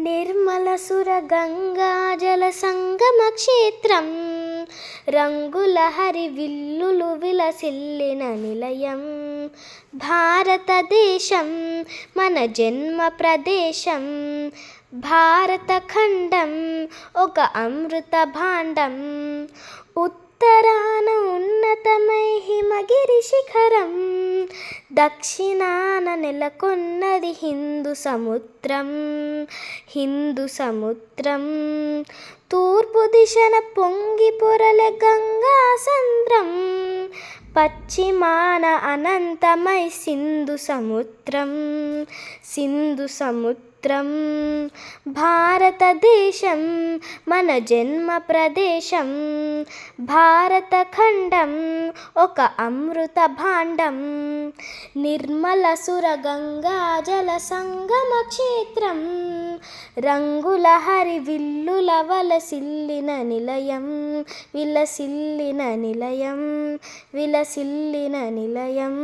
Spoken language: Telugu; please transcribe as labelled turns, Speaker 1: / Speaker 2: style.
Speaker 1: నిర్మలసుర గంగాజల సంగమ క్షేత్రం, రంగుల హరివిల్లులు విలసిల్లిన నిలయం. భారతదేశం మన జన్మ ప్రదేశం, భారతఖండం ఒక అమృత భాండం. ఉత్తరాన ఉన్నతమై హిమగిరి శిఖరం, దక్షిణాన నెలకొన్నది హిందూ సముద్రం. హిందూ సముద్రం తూర్పు దిశన పొంగి పొరలే గంగా సంద్రం, పశ్చిమాన అనంతమై సింధు సముద్రం. సింధు సముద్రం భారతదేశం మన జన్మ ప్రదేశం, భారతఖండం ఒక అమృత భాండం. నిర్మలసుర గంగాజల సంగమ క్షేత్రం, రంగుల హరివిల్లుల వలసిల్లిన నిలయం. విలసిల్లిన నిలయం, విలసిల్లిన నిలయం.